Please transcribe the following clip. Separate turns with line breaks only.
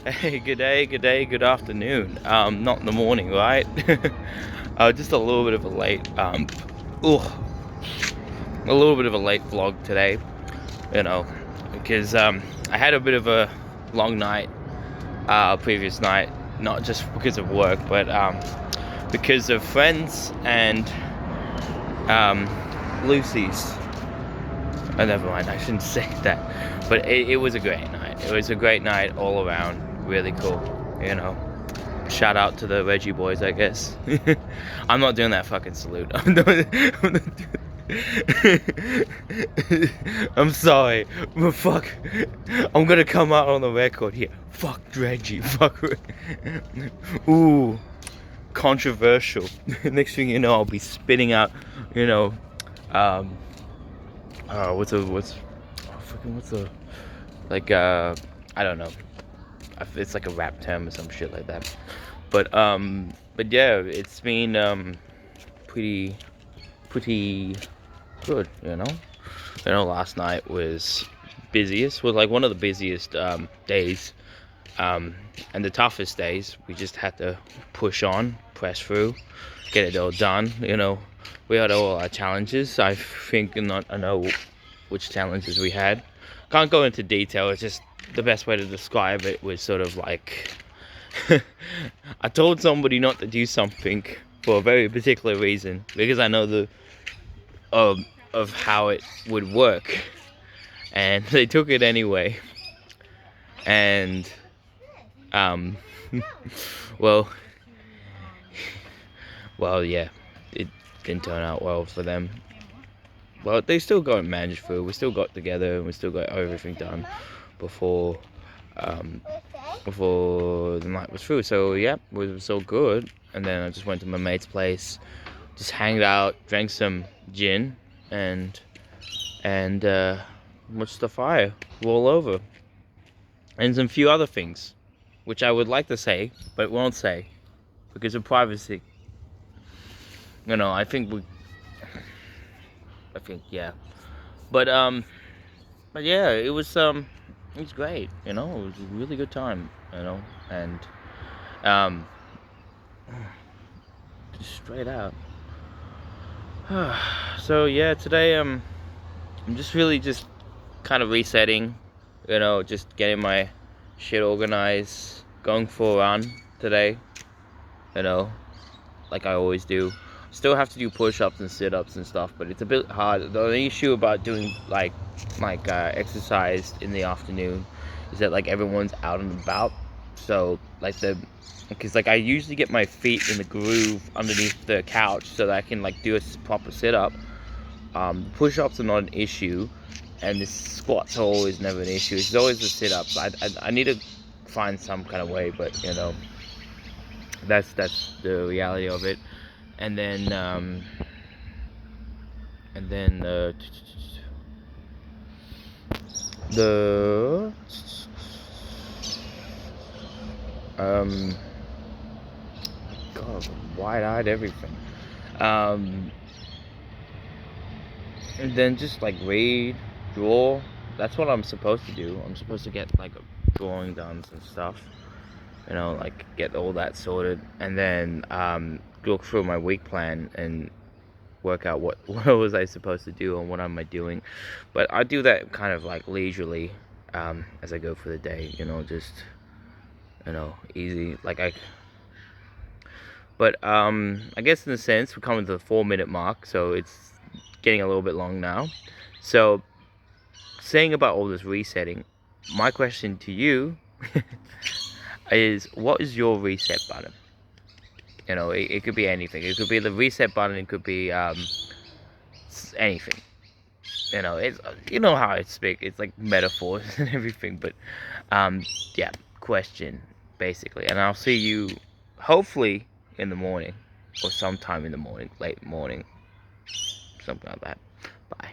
Hey, good day, good afternoon. Not in the morning, right? Just a little bit of a late, ooh, a little bit of a late vlog today, you know, because I had a bit of a long night, previous night, not just because of work, but because of friends and Lucy's. Oh, never mind, I shouldn't say that, but it was a great night. It was a great night all around, really cool, you know. Shout out to the Reggie boys, I guess. I'm not doing that fucking salute. I'm sorry, but fuck. I'm gonna come out on the record here. Fuck Reggie. Fuck. Ooh, controversial. Next thing you know, I'll be spitting out, you know, um, what's a like I don't know. It's like a rap term or some shit like that. But yeah, it's been pretty pretty good, you know. Last night was like one of the busiest days, and the toughest days. We just had to push on, press through, get it all done. We had all our challenges. I know which challenges we had. Can't go into detail. It's just the best way to describe it was sort of like I told somebody not to do something for a very particular reason because I know the of how it would work, and they took it anyway. And um, well, yeah, it didn't turn out well for them. Well, they still got it managed through. We still got together and we still got everything done before um, before the night was through. So yeah, it was all good. And then I just went to my mate's place, just hanged out, drank some gin, and watched the fire roll over, and some few other things, which I would like to say, but won't say because of privacy. I think yeah, but yeah, it was great. It was a really good time. And um, just straight out. So yeah, today I'm just really just kind of resetting, just getting my shit organized, going for a run today, you know, like I always do. Still have to do push-ups and sit-ups and stuff, but it's a bit hard. The only issue about doing exercise in the afternoon is that like everyone's out and about, so because I usually get my feet in the groove underneath the couch so that I can like do a proper sit-up. Push-ups are not an issue, and the squats are always never an issue. It's always the sit-ups. I need to find some kind of way, but that's the reality of it. And then the God, wide-eyed everything. Um, and then just like read, draw. That's what I'm supposed to do. I'm supposed to get like a drawing done and stuff. Like get all that sorted, and then look through my week plan and work out what was I supposed to do and what am I doing. But I do that kind of like leisurely as I go for the day. Just easy. But I guess in a sense we're coming to the 4-minute mark, so it's getting a little bit long now. So saying about all this resetting, my question to you is, what is your reset button? It could be anything. It could be the reset button. It could be anything. It's how I speak. It's like metaphors and everything. But yeah, question basically. And I'll see you hopefully in the morning or sometime in the morning, late morning, something like that. Bye.